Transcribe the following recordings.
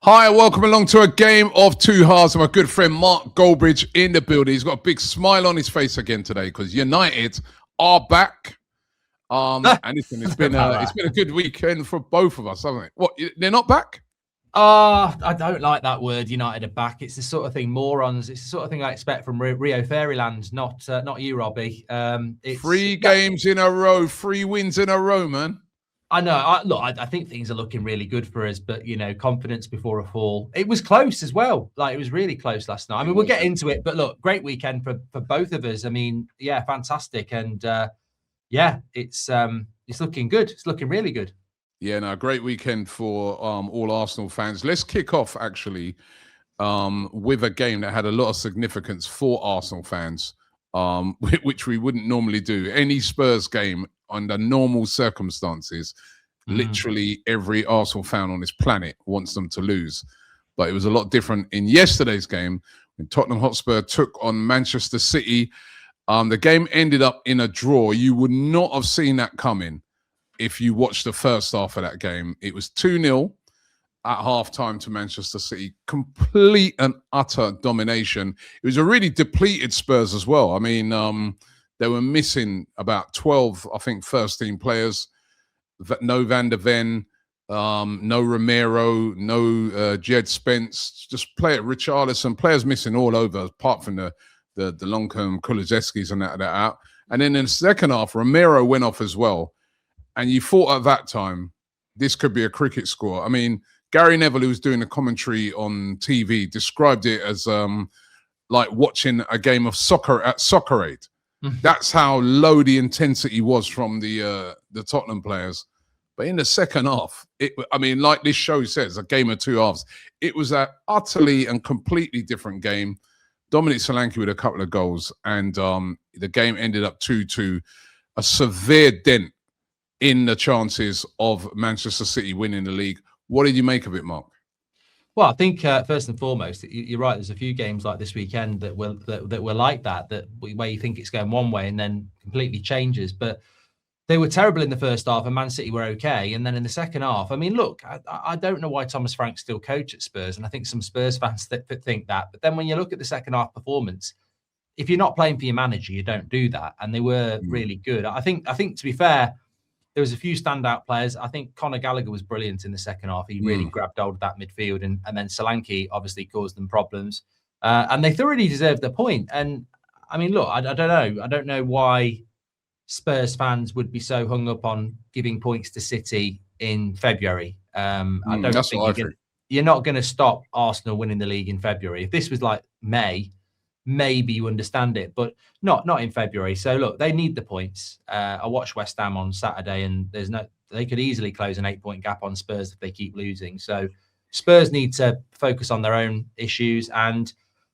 Hi, welcome along to a game of two halves. My good friend Mark Goldbridge in the building. He's got a big smile on his face again today because United are back. And listen, it's been a good weekend for both of us, hasn't it? What, they're not back? I don't like that word. United are back. It's the sort of thing morons. It's the sort of thing I expect from Rio Fairyland, not you, Robbie. It's 3 games in a row, 3 wins in a row, man. I know. I think things are looking really good for us, but confidence before a fall. It was close as well. Like it was really close last night. I mean, we'll get into it, but look, great weekend for both of us. I mean, yeah, fantastic, and it's looking good. It's looking really good. Yeah, no, great weekend for all Arsenal fans. Let's kick off actually with a game that had a lot of significance for Arsenal fans, which we wouldn't normally do. Any Spurs game under normal circumstances, literally every Arsenal fan on this planet wants them to lose. But it was a lot different in yesterday's game when Tottenham Hotspur took on Manchester City. The game ended up in a draw. You would not have seen that coming if you watched the first half of that game. It was 2-0 at halftime to Manchester City. Complete and utter domination. It was a really depleted Spurs as well. I mean, they were missing about 12, I think, first-team players. No Van der Ven, no Romero, no Jed Spence. Just Richarlison. Players missing all over, apart from the long-term Kulizeskis and that out. And then in the second half, Romero went off as well. And you thought at that time, this could be a cricket score. I mean, Gary Neville, who was doing the commentary on TV, described it as like watching a game of soccer at Soccer-Aid. That's how low the intensity was from the Tottenham players. But in the second half, like this show says, a game of two halves. It was an utterly and completely different game. Dominic Solanke with a couple of goals, and the game ended up 2-2. A severe dent in the chances of Manchester City winning the league. What did you make of it, Mark? Well, I think first and foremost, you're right. There's a few games like this weekend that were like that where you think it's going one way and then completely changes. But they were terrible in the first half, and Man City were okay. And then in the second half, I mean, look, I don't know why Thomas Frank's still coach at Spurs, and I think some Spurs fans think that. But then when you look at the second half performance, if you're not playing for your manager, you don't do that. And they were really good. I think to be fair, there was a few standout players. I think Conor Gallagher was brilliant in the second half. He really grabbed hold of that midfield, and then Solanke obviously caused them problems. And they thoroughly deserved the point. And I mean, look, I don't know. I don't know why Spurs fans would be so hung up on giving points to City in February. I don't think you're not going to stop Arsenal winning the league in February. If this was like May, maybe you understand it, but not in February. So look, they need the points. I watched West Ham on Saturday, and they could easily close an 8-point gap on Spurs if they keep losing. So Spurs need to focus on their own issues. And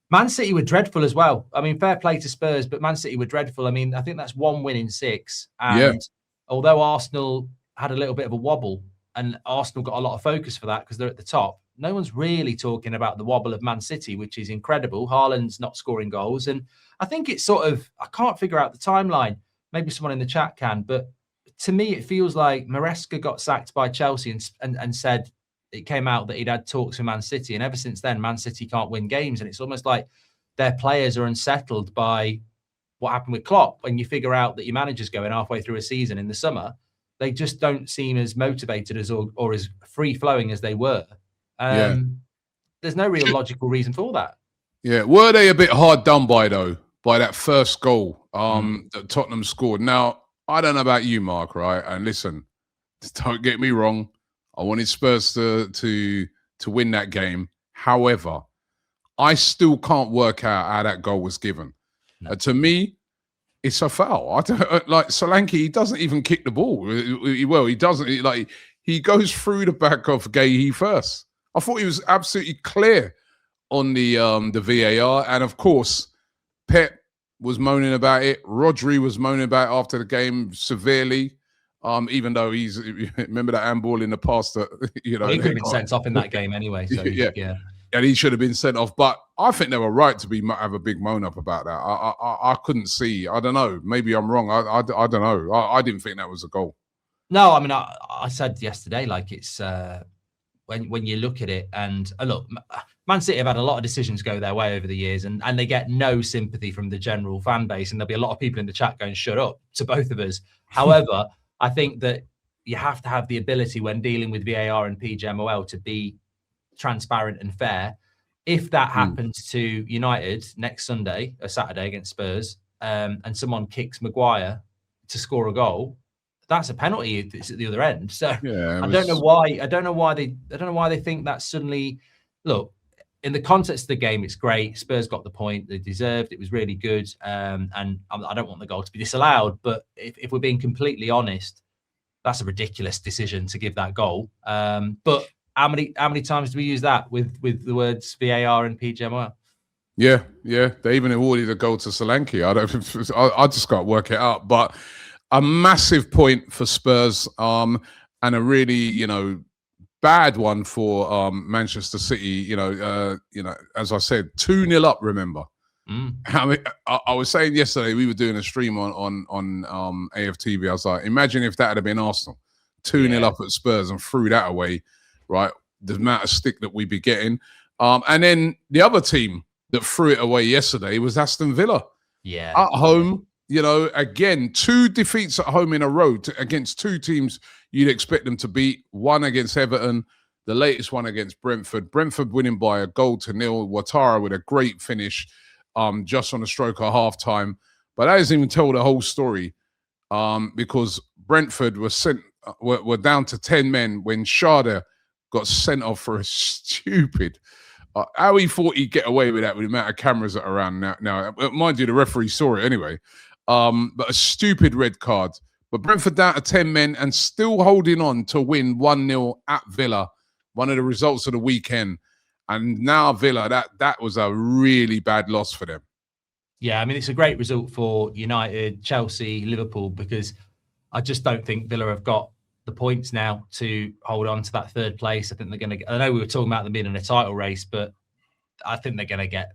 Man City were dreadful as well. I mean, fair play to Spurs, but Man City were dreadful. I mean, I think that's 1 win in 6. And although Arsenal had a little bit of a wobble, and Arsenal got a lot of focus for that because they're at the top, no one's really talking about the wobble of Man City, which is incredible. Haaland's not scoring goals. And I think it's sort of, I can't figure out the timeline. Maybe someone in the chat can. But to me, it feels like Maresca got sacked by Chelsea and said it came out that he'd had talks with Man City. And ever since then, Man City can't win games. And it's almost like their players are unsettled by what happened with Klopp. When you figure out that your manager's going halfway through a season in the summer, they just don't seem as motivated as or as free-flowing as they were. There's no real logical reason for that. Yeah, were they a bit hard done by, though, by that first goal that Tottenham scored? Now, I don't know about you, Mark, right? And listen, don't get me wrong. I wanted Spurs to win that game. However, I still can't work out how that goal was given. No. To me, it's a foul. I don't, like Solanke, he doesn't even kick the ball. He doesn't. He goes through the back of Guehi first. I thought he was absolutely clear on the VAR. And of course, Pep was moaning about it. Rodri was moaning about it after the game severely. Even though remember that handball in the past that, he could have been sent off in that game anyway. So yeah. And he should have been sent off. But I think they were right to have a big moan up about that. I couldn't see. I don't know. Maybe I'm wrong. I don't know. I didn't think that was a goal. No, I mean, I said yesterday, like it's when you look at it. And look, Man City have had a lot of decisions go their way over the years, and they get no sympathy from the general fan base. And there'll be a lot of people in the chat going, "Shut up," to both of us. However, I think that you have to have the ability when dealing with VAR and PGMOL to be transparent and fair. If that happens to United next Sunday or Saturday against Spurs, and someone kicks Maguire to score a goal, that's a penalty. It's at the other end. So I don't know why they think that suddenly. Look, in the context of the game, it's great. Spurs got the point they deserved. It was really good, and I don't want the goal to be disallowed. But if we're being completely honest, that's a ridiculous decision to give that goal. But how many times do we use that with the words VAR and PGMOL? Yeah. They even awarded a goal to Solanke. I just can't work it out. But a massive point for Spurs, and a really, bad one for Manchester City. As I said, 2-0 up. Remember, I was saying yesterday we were doing a stream on AFTV. I was like, imagine if that had been Arsenal, 2-0 up at Spurs and threw that away. Right, the amount of stick that we'd be getting. And then the other team that threw it away yesterday was Aston Villa. Yeah, at home. Again, 2 defeats at home in a row against 2 teams you'd expect them to beat. One against Everton, the latest one against Brentford. Brentford winning by 1-0. Ouattara with a great finish, just on the stroke of half-time. But that doesn't even tell the whole story, because Brentford were down to 10 men when Schade got sent off for a stupid. How he thought he'd get away with that with the amount of cameras that are around now. Mind you, the referee saw it anyway. But a stupid red card. But Brentford down to 10 men and still holding on to win 1-0 at Villa, one of the results of the weekend. And now Villa, that was a really bad loss for them. Yeah, I mean, it's a great result for United, Chelsea, Liverpool, because I just don't think Villa have got the points now to hold on to that 3rd place. I think they're going to get, I know we were talking about them being in a title race, but I think they're going to get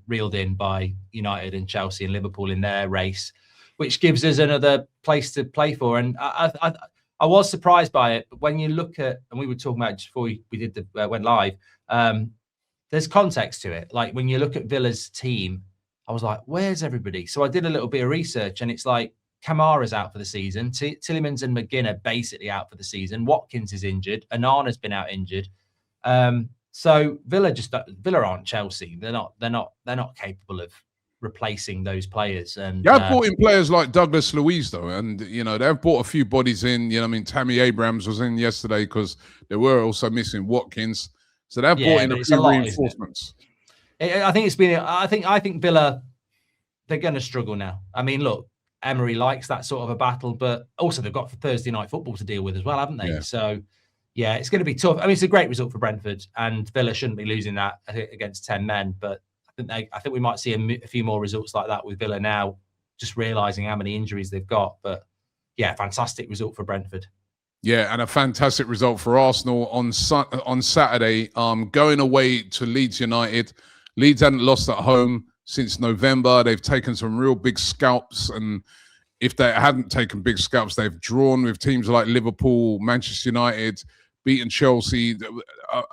reeled in by United and Chelsea and Liverpool in their race, which gives us another place to play for. And I was surprised by it, but when you look at, and we were talking about it just before we did went live, there's context to it. Like when you look at Villa's team, I was like, where's everybody? So I did a little bit of research, and it's like Kamara's out for the season. Tielemans and McGinn are basically out for the season. Watkins is injured. Anana's been out injured. So Villa aren't Chelsea. They're not capable of replacing those players. And they've brought in players like Douglas Luiz though, and they've brought a few bodies in. Tammy Abrams was in yesterday because they were also missing Watkins. So they've brought in a few reinforcements. I think Villa, they're going to struggle now. I mean, look, Emery likes that sort of a battle, but also they've got Thursday night football to deal with as well, haven't they? Yeah. So, yeah, it's going to be tough. I mean, it's a great result for Brentford, and Villa shouldn't be losing that against 10 men. But I think we might see a few more results like that with Villa now, just realising how many injuries they've got. But yeah, fantastic result for Brentford. Yeah, and a fantastic result for Arsenal on Saturday, going away to Leeds United. Leeds hadn't lost at home since November. They've taken some real big scalps, and if they hadn't taken big scalps, they've drawn with teams like Liverpool, Manchester United, beaten Chelsea.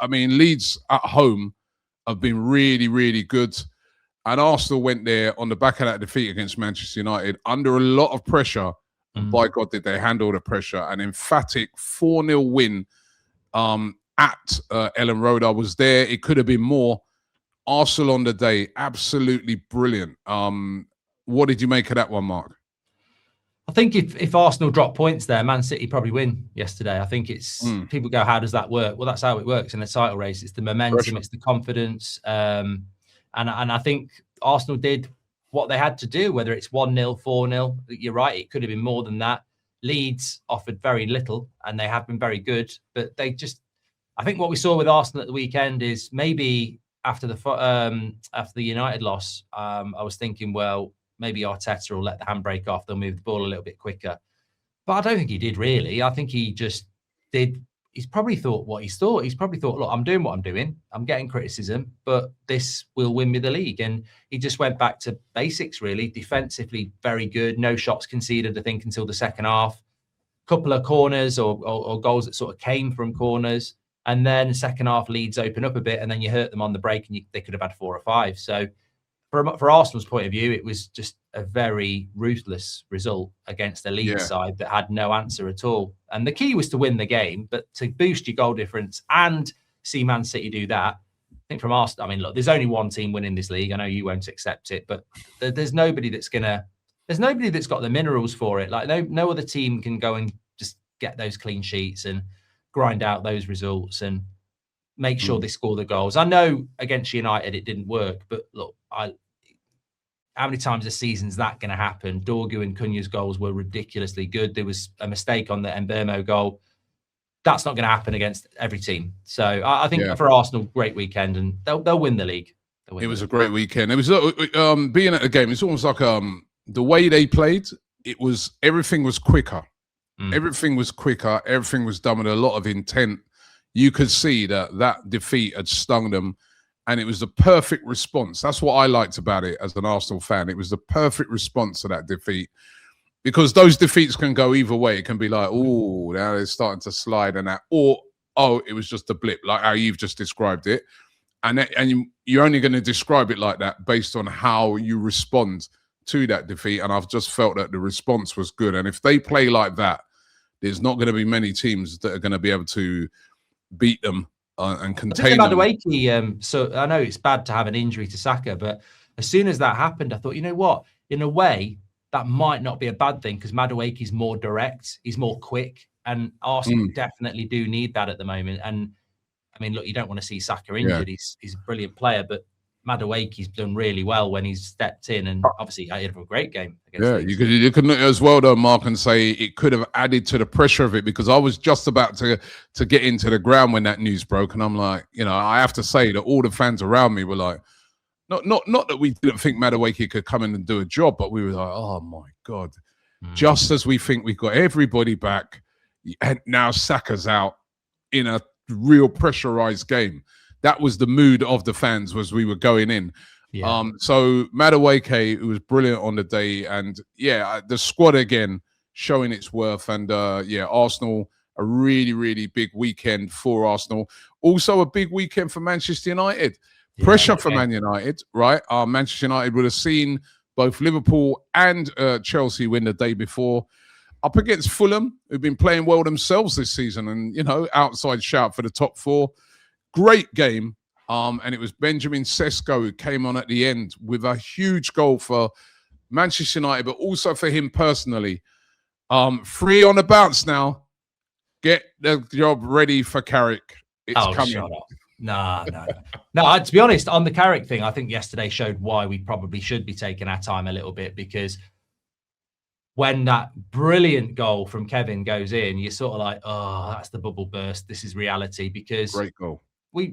I mean, Leeds at home have been really, really good. And Arsenal went there on the back of that defeat against Manchester United under a lot of pressure. And by God, did they handle the pressure. An emphatic 4-0 win at Ellen Road. I was there. It could have been more. Arsenal on the day, absolutely brilliant. What did you make of that one, Mark? I think if Arsenal drop points there, Man City probably win yesterday. I think it's people go, how does that work? Well, that's how it works in a title race. It's the momentum, it's the confidence. And I think Arsenal did what they had to do, whether it's 1-0, 4-0. You're right, it could have been more than that. Leeds offered very little, and they have been very good. But they just, I think what we saw with Arsenal at the weekend is maybe after the United loss, I was thinking, well, maybe Arteta will let the handbrake off. They'll move the ball a little bit quicker. But I don't think he did, really. I think he just did. He's probably thought what he's thought. He's probably thought, look, I'm doing what I'm doing. I'm getting criticism, but this will win me the league. And he just went back to basics, really. Defensively, very good. No shots conceded, I think, until the second half. Couple of corners or goals that sort of came from corners. And then second half, Leeds open up a bit, and then you hurt them on the break, and they could have had 4 or 5. So for Arsenal's point of view, it was just a very ruthless result against a Leeds side that had no answer at all. And the key was to win the game, but to boost your goal difference and see Man City do that. I think from Arsenal, I mean, look, there's only one team winning this league. I know you won't accept it, but there's nobody that's got the minerals for it. Like no other team can go and just get those clean sheets and grind out those results and make sure they score the goals. I know against United it didn't work, but look, how many times this season's that going to happen? Dorgu and Cunha's goals were ridiculously good. There was a mistake on the Mbeumo goal. That's not going to happen against every team. So I think for Arsenal, great weekend, and they'll win the league. It was a great weekend. It was being at the game. It's almost like the way they played. Everything was quicker. Everything was quicker. Everything was done with a lot of intent. You could see that defeat had stung them, and it was the perfect response. That's what I liked about it as an Arsenal fan. It was the perfect response to that defeat, because those defeats can go either way. It can be like, oh, now they're starting to slide and that, or oh, it was just a blip, like how you've just described it, and you're only going to describe it like that based on how you respond to that defeat. And I've just felt that the response was good, and if they play like that, there's not going to be many teams that are going to be able to beat them and contain them. Madueke, so I know it's bad to have an injury to Saka, but as soon as that happened, I thought, you know what? In a way, that might not be a bad thing, because Madueke is more direct, he's more quick, and Arsenal definitely do need that at the moment. And I mean, look, you don't want to see Saka injured. He's a brilliant player, but Madueke's done really well when he's stepped in, and obviously he had a great game against Leeds. You could look as well though, Mark, and say it could have added to the pressure of it, because I was just about to get into the ground when that news broke, and I'm like, I have to say that all the fans around me were like, not that we didn't think Madueke could come in and do a job, but we were like, oh my God, just as we think we've got everybody back, and now Saka's out in a real pressurized game. That was the mood of the fans as we were going in. So Madueke, who was brilliant on the day, and the squad again showing its worth. And Arsenal, a really, really big weekend for Arsenal. Also a big weekend for Manchester United. Pressure for Man United, right? Manchester United would have seen both Liverpool and Chelsea win the day before, up against Fulham, who've been playing well themselves this season, and outside shout for the top 4. Great game, and it was Benjamin Sesko who came on at the end with a huge goal for Manchester United, but also for him personally. 3 on the bounce now. Get the job ready for Carrick. It's coming. Shut up. No. To be honest, on the Carrick thing, I think yesterday showed why we probably should be taking our time a little bit, because when that brilliant goal from Kevin goes in, you're sort of like, oh, that's the bubble burst. This is reality, because great goal. We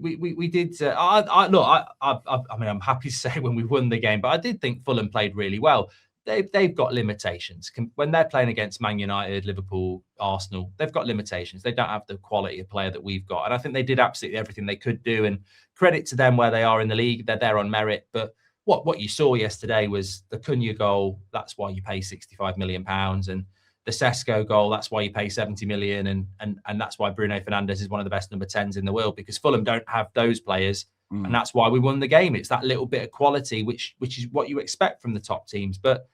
did. I mean, I'm happy to say when we won the game, but I did think Fulham played really well. They've got limitations when they're playing against Man United, Liverpool, Arsenal. They've got limitations. They don't have the quality of player that we've got, and I think they did absolutely everything they could do. And credit to them where they are in the league. They're there on merit. But what you saw yesterday was the Cunha goal. That's why you pay £65 million, and the Sesko goal, that's why you pay 70 million, and that's why Bruno Fernandes is one of the best number 10s in the world, because Fulham don't have those players, and that's why we won the game. It's that little bit of quality, which is what you expect from the top teams. But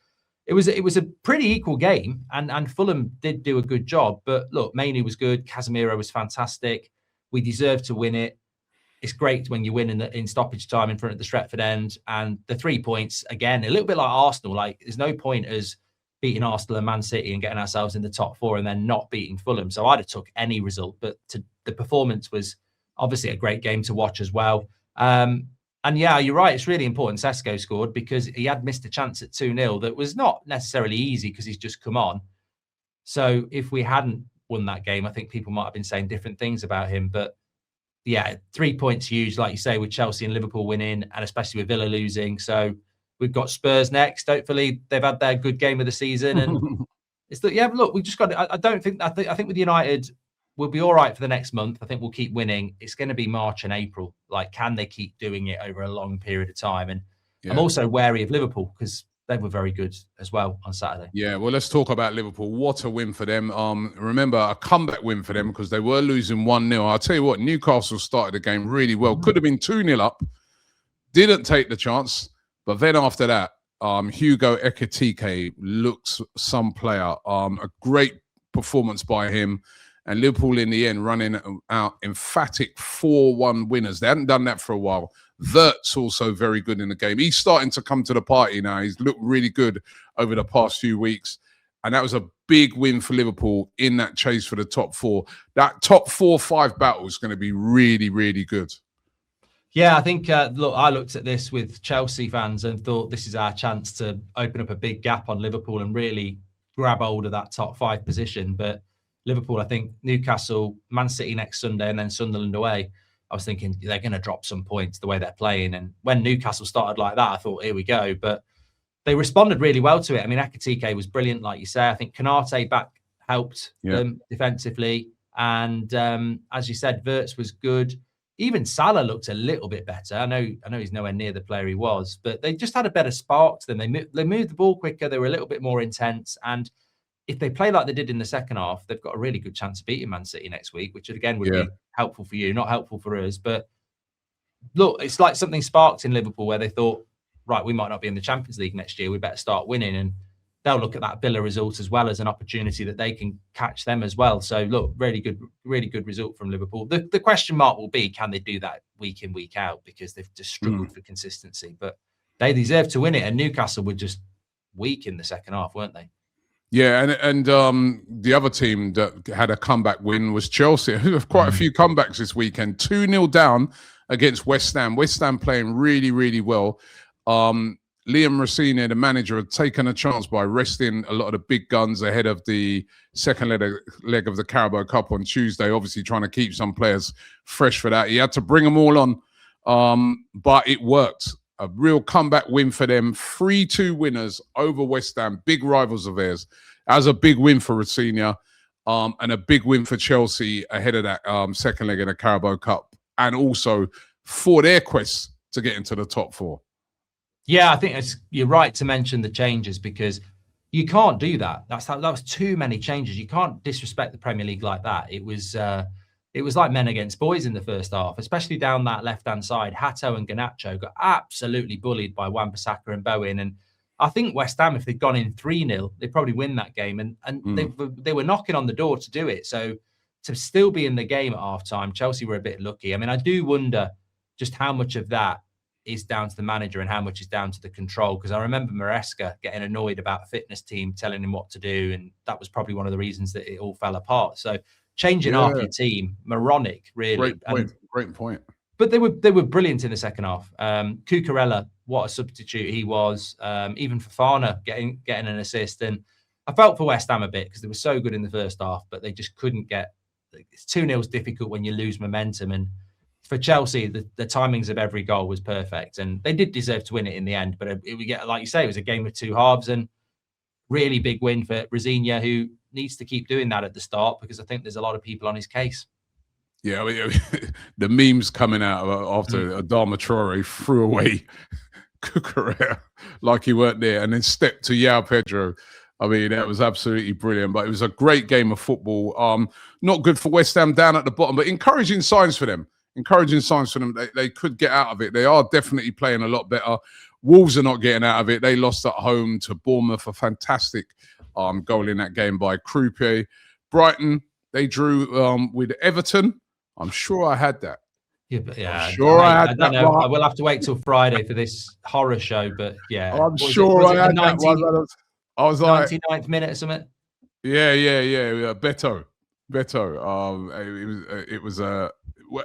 it was a pretty equal game, and Fulham did do a good job. But look, Mainoo was good, Casemiro was fantastic. We deserved to win it. It's great when you win in stoppage time in front of the Stretford end, and the 3 points again, a little bit like Arsenal. Like, there's no point as beating Arsenal and Man City and getting ourselves in the top 4 and then not beating Fulham. So I'd have took any result, but the performance was obviously a great game to watch as well. And you're right. It's really important Sesko scored, because he had missed a chance at 2-0 that was not necessarily easy because he's just come on. So if we hadn't won that game, I think people might have been saying different things about him. But 3 points huge, like you say, with Chelsea and Liverpool winning, and especially with Villa losing. So we've got Spurs next. Hopefully they've had their good game of the season. And it's look, we just got to, I think with United, we'll be all right for the next month. I think we'll keep winning. It's going to be March and April. Like, can they keep doing it over a long period of time? And I'm also wary of Liverpool, because they were very good as well on Saturday. Yeah, well, let's talk about Liverpool. What a win for them. Remember, a comeback win for them because they were losing 1-0. I'll tell you what, Newcastle started the game really well. Could have been 2-0 up. Didn't take the chance. But then after that, Hugo Ekitike looks some player. A great performance by him. And Liverpool in the end running out emphatic 4-1 winners. They hadn't done that for a while. Wirtz also very good in the game. He's starting to come to the party now. He's looked really good over the past few weeks. And that was a big win for Liverpool in that chase for the top four. That top 4-5 battle is going to be really, really good. Yeah, I think, look, I looked at this with Chelsea fans and thought this is our chance to open up a big gap on Liverpool and really grab hold of that top 5 position. But Liverpool, I think Newcastle, Man City next Sunday, and then Sunderland away. I was thinking they're going to drop some points the way they're playing. And when Newcastle started like that, I thought, here we go. But they responded really well to it. I mean, Ekitike was brilliant, like you say. I think Konate back helped them defensively. And as you said, Wirtz was good. Even Salah looked a little bit better. I know he's nowhere near the player he was, but they just had a better spark to them. They moved the ball quicker. They were a little bit more intense. And if they play like they did in the second half, they've got a really good chance of beating Man City next week, which again would be helpful for you, not helpful for us. But look, it's like something sparked in Liverpool where they thought, right, we might not be in the Champions League next year. We better start winning. And they'll look at that Villa result as well as an opportunity that they can catch them as well. So look, really good result from Liverpool. The question mark will be, can they do that week in, week out? Because they've just struggled for consistency. But they deserve to win it. And Newcastle were just weak in the second half, weren't they? Yeah, and the other team that had a comeback win was Chelsea, who have quite a few comebacks this weekend. 2-0 down against West Ham. West Ham playing really, really well. Liam Rossini, the manager, had taken a chance by resting a lot of the big guns ahead of the second leg of the Carabao Cup on Tuesday, obviously trying to keep some players fresh for that. He had to bring them all on, but it worked. A real comeback win for them. 3-2 winners over West Ham, big rivals of theirs. That was a big win for Rossini, and a big win for Chelsea ahead of that second leg of the Carabao Cup, and also for their quest to get into the top 4. Yeah, I think you're right to mention the changes because you can't do that. That was too many changes. You can't disrespect the Premier League like that. It was like men against boys in the first half, especially down that left-hand side. Hato and Garnacho got absolutely bullied by Wan-Bissaka and Bowen. And I think West Ham, if they'd gone in 3-0, they'd probably win that game. And they were knocking on the door to do it. So to still be in the game at half-time, Chelsea were a bit lucky. I mean, I do wonder just how much of that is down to the manager and how much is down to the control. Because I remember Maresca getting annoyed about the fitness team telling him what to do. And that was probably one of the reasons that it all fell apart. So changing half your team, moronic, really. Great point. But they were brilliant in the second half. Cucurella, what a substitute he was. Even Fofana getting an assist. And I felt for West Ham a bit because they were so good in the first half, but they just couldn't get. 2-0 is difficult when you lose momentum. And for Chelsea, the timings of every goal was perfect, and they did deserve to win it in the end. But like you say, it was a game of 2 halves, and really big win for Rossini, who needs to keep doing that at the start because I think there's a lot of people on his case. Yeah, I mean, the memes coming out after Adama Traore threw away Cucurella like he weren't there and then stepped to João Pedro. I mean, that was absolutely brilliant, but it was a great game of football. Not good for West Ham down at the bottom, but encouraging signs for them. They could get out of it. They are definitely playing a lot better. Wolves are not getting out of it. They lost at home to Bournemouth, a fantastic goal in that game by Croupier. Brighton, they drew with Everton. I'm sure I had that. Yeah, but yeah, I don't know. I will have to wait till Friday for this horror show, but yeah. I'm sure I had that one. I was like 99th minute or something. Yeah. Beto. It was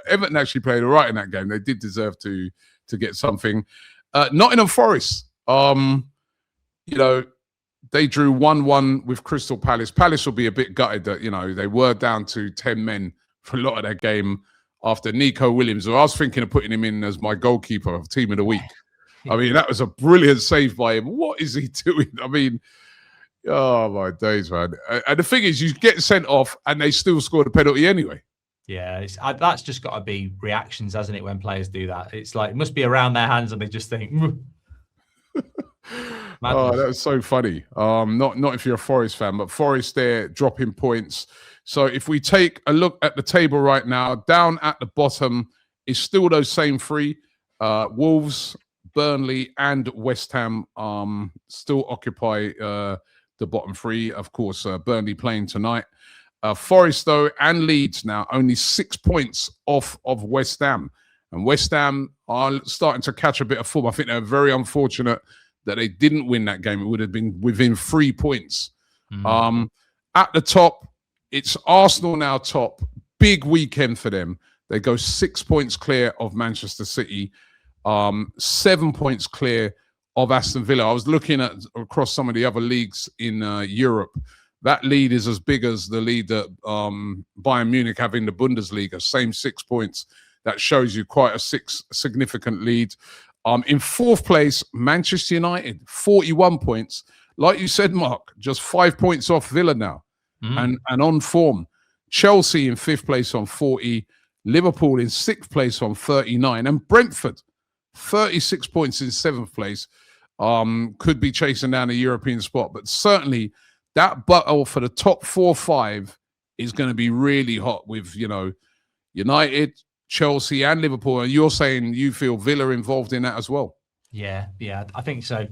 Everton actually played all right in that game. They did deserve to get something. Nottingham Forest, they drew 1-1 with Crystal Palace. Palace will be a bit gutted that, they were down to 10 men for a lot of that game after Nico Williams. I was thinking of putting him in as my goalkeeper of Team of the Week. I mean, that was a brilliant save by him. What is he doing? I mean, oh my days, man. And the thing is, you get sent off and they still scored a penalty anyway. Yeah, that's just got to be reactions, hasn't it, when players do that? It's like, it must be around their hands and they just think. Oh, that was so funny. Not if you're a Forest fan, but Forest there dropping points. So if we take a look at the table right now, down at the bottom is still those same three: Wolves, Burnley, and West Ham. Still occupy the bottom three. Of course, Burnley playing tonight. Forest though and Leeds now only 6 points off of West Ham, and West Ham are starting to catch a bit of form. I think they're very unfortunate that they didn't win that game. It would have been within 3 points. At the top, it's Arsenal now top. Big weekend for them. They go 6 points clear of Manchester City, 7 points clear of Aston Villa. I was looking at across some of the other leagues in Europe. That lead is as big as the lead that Bayern Munich have in the Bundesliga, same 6 points. That shows you quite a significant lead. In fourth place, Manchester United, 41 points. Like you said, Mark, just 5 points off Villa now and on form. Chelsea in fifth place on 40. Liverpool in sixth place on 39. And Brentford, 36 points in seventh place. Could be chasing down a European spot. But certainly that battle for the top 4-5 is going to be really hot with, United, Chelsea and Liverpool. And you're saying you feel Villa involved in that as well? Yeah, I think so.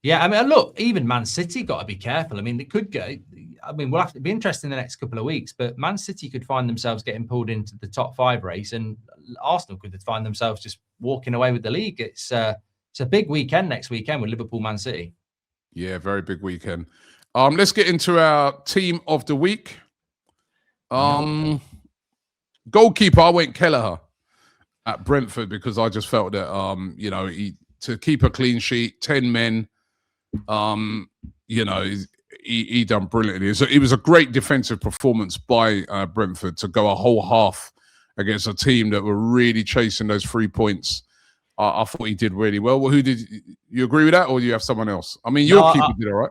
Yeah, I mean, look, even Man City got to be careful. I mean, it could go. I mean, we'll have to be interested in the next couple of weeks, but Man City could find themselves getting pulled into the top 5 race, and Arsenal could find themselves just walking away with the league. It's a big weekend next weekend with Liverpool, Man City. Yeah, very big weekend. Let's get into our team of the week. Goalkeeper, I went Kelleher at Brentford because I just felt that to keep a clean sheet, 10 men. He done brilliantly. So it was a great defensive performance by Brentford to go a whole half against a team that were really chasing those 3 points. I thought he did really well. Well, who did you agree with that, or do you have someone else? I mean, your keeper did all right.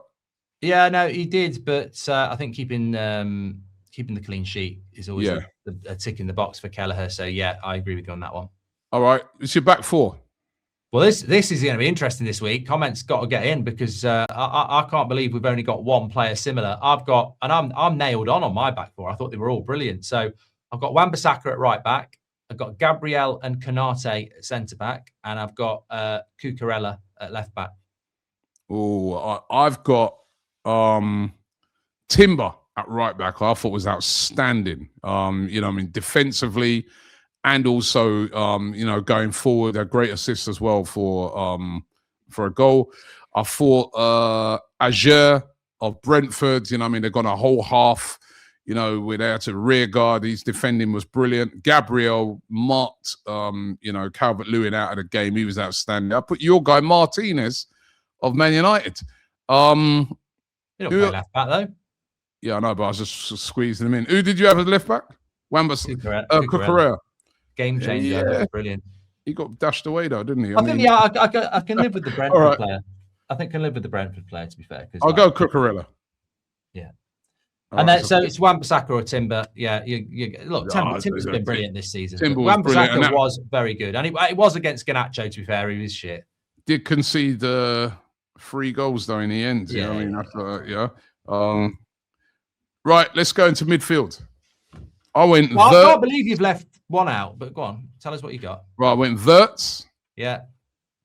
Yeah, no, he did, but I think keeping the clean sheet is always a tick in the box for Kelleher. So yeah, I agree with you on that one. All right, it's your back four. Well, this is going to be interesting this week. Comments got to get in because I can't believe we've only got one player similar. I'm nailed on my back four. I thought they were all brilliant. So I've got Wan-Bissaka at right back. I've got Gabriel and Konate at centre back, and I've got Cucurella at left back. Oh, I've got Timber at right back. I thought was outstanding. Defensively. And also, going forward, a great assist as well for a goal. I thought Ajer of Brentford, they've gone a whole half, we're there to rear guard. His defending was brilliant. Gabriel marked, Calvert-Lewin out of the game. He was outstanding. I put your guy, Martinez of Man United. You don't play left back, though. Yeah, I know, but I was just squeezing him in. Who did you have as left back? Cucurella. Game changer, yeah. Brilliant. He got dashed away though, didn't he? I can live with the Brentford player. I think I can live with the Brentford player, to be fair. I'll go Cucurella. Yeah. So it's Wan-Bissaka or Timber. Yeah, look, Timber's been brilliant this season. Wan-Bissaka was very good, and it was against Garnacho. To be fair, he was shit. Did concede 3 goals though in the end. Yeah. Right, let's go into midfield. I can't believe you've left one out, but go on. Tell us what you got. Right, I went Wirtz. Yeah.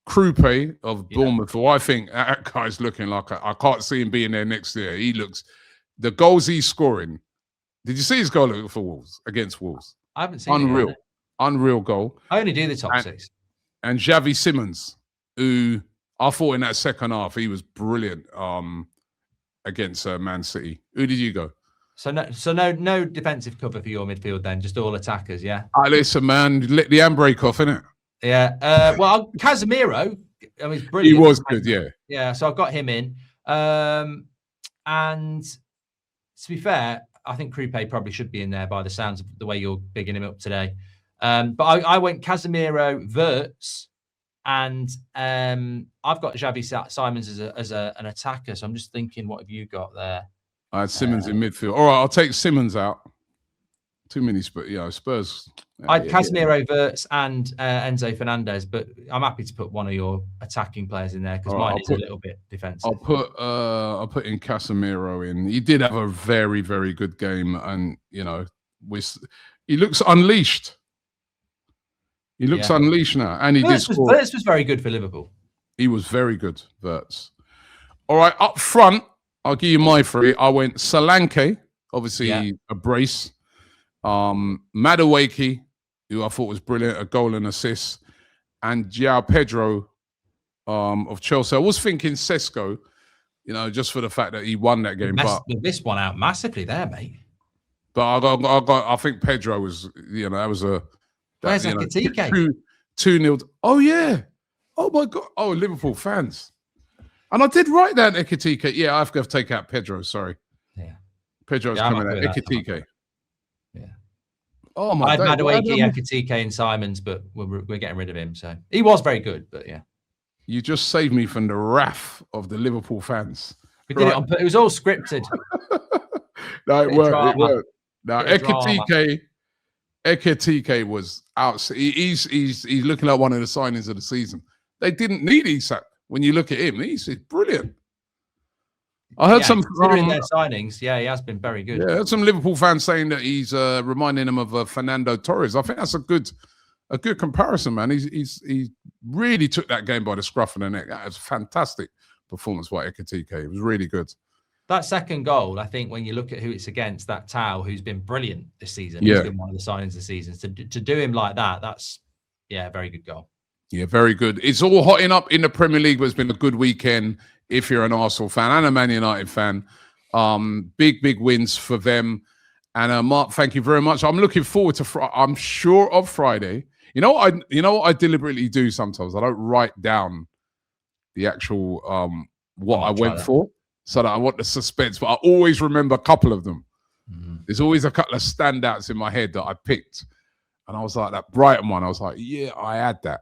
Krupe of Bournemouth. Well, I think that guy's looking like I can't see him being there next year. He looks, the goals he's scoring. Did you see his goal for Wolves, against Wolves? I haven't seen it. Unreal goal. I only do the top 6. And Xavi Simons, who I thought in that second half, he was brilliant against Man City. Who did you go? So no defensive cover for your midfield then, just all attackers, yeah? Listen, man, let the handbrake off, innit? Yeah. Casemiro, I mean, he's brilliant. He was good, yeah. Yeah, so I've got him in. And to be fair, I think Krupe probably should be in there by the sounds of the way you're bigging him up today. But I went Casemiro, Wirtz, and I've got Xavi Simons as an attacker. So I'm just thinking, what have you got there? I had Simmons in midfield. All right, I'll take Simmons out. Too many Spurs. Spurs. I had Casemiro, Wirtz, and Enzo Fernandez, but I'm happy to put one of your attacking players in there because mine is a little bit defensive. I'll put in Casemiro in. He did have a very, very good game, and he looks unleashed. He looks unleashed now, and Wirtz was very good for Liverpool. He was very good, Wirtz. All right, up front, I'll give you my three. I went Solanke, obviously a brace. Madueke, who I thought was brilliant, a goal and assist, and João Pedro of Chelsea. I was thinking Sesko, just for the fact that he won that game. But this one out massively there, mate. But I think Pedro was, that was a. Where's Ekitike? 2-0. Oh yeah. Oh my God. Oh, Liverpool fans. And I did write down Ekitike. Yeah, I have to take out Pedro. Sorry. Yeah. Pedro's coming out. Ekitike. Yeah. Oh my I had Madueke, Ekitike, and Simons, but we're getting rid of him. So he was very good, but yeah. You just saved me from the wrath of the Liverpool fans. We did it. It was all scripted. No, it worked. Now Ekitike was out. He's looking like one of the signings of the season. They didn't need Isak. When you look at him, he's brilliant. I heard some considering their signings. Yeah, he has been very good. Yeah, I heard some Liverpool fans saying that he's reminding him of Fernando Torres. I think that's a good comparison, man. He really took that game by the scruff of the neck. That was a fantastic performance by Ekitike. It was really good. That second goal, I think, when you look at who it's against, that Tau, who's been brilliant this season, he's been one of the signings this season. To do him like that, that's a very good goal. Yeah, very good. It's all hotting up in the Premier League, but it's been a good weekend if you're an Arsenal fan and a Man United fan. Big wins for them. And Mark, thank you very much. I'm looking forward to. I'm sure of Friday. You know what I deliberately do sometimes. I don't write down the actual what I went for, so that I want the suspense. But I always remember a couple of them. Mm-hmm. There's always a couple of standouts in my head that I picked, and I was like that Brighton one. I was like, yeah, I had that.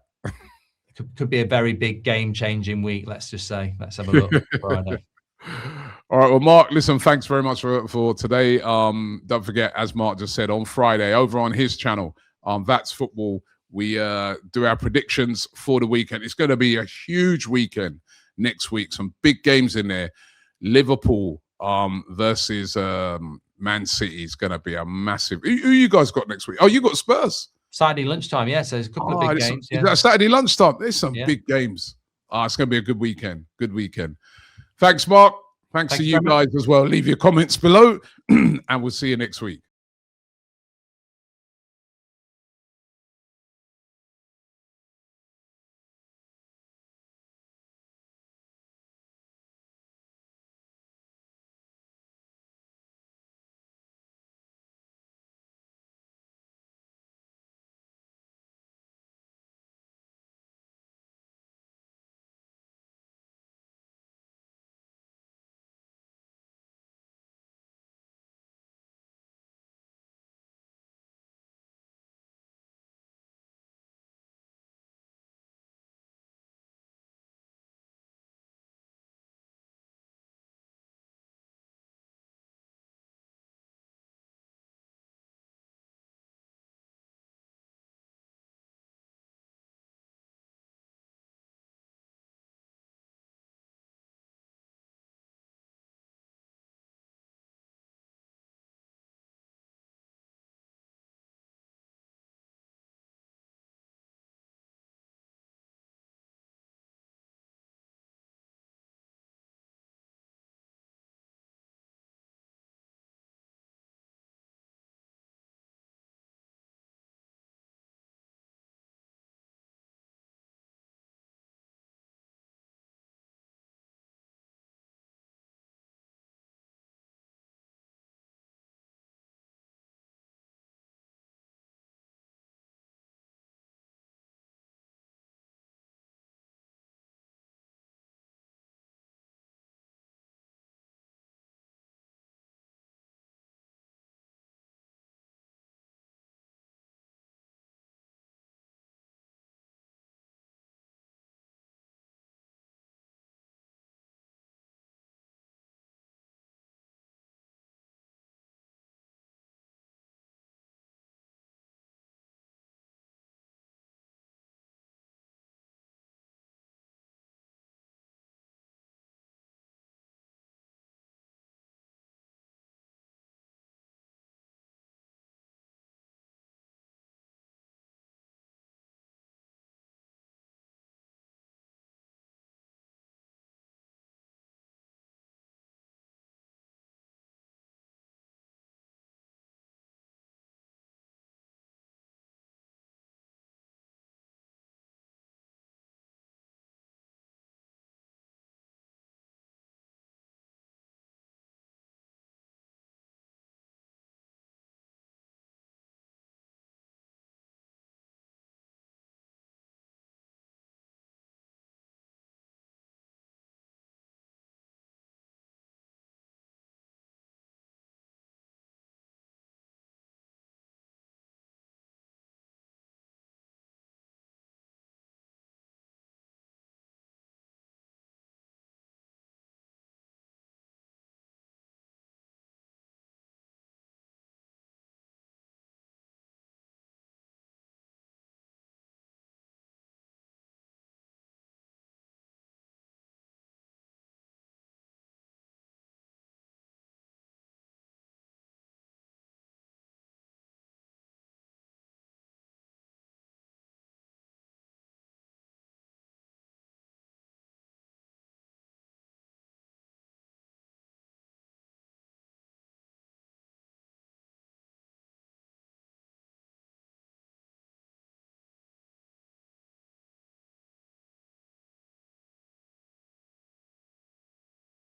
Could be a very big game-changing week. Let's just say. Let's have a look. Friday. All right. Well, Mark, listen, thanks very much for today. Don't forget, as Mark just said, on Friday over on his channel, That's Football, we do our predictions for the weekend. It's going to be a huge weekend next week. Some big games in there. Liverpool versus Man City is going to be a massive. Who you guys got next week? Oh, you got Spurs. Saturday lunchtime, yeah. So there's a couple of big games. Is that Saturday lunchtime? There's some big games. It's going to be a good weekend. Good weekend. Thanks, Mark. Thanks to you guys as well. Leave your comments below, and we'll see you next week.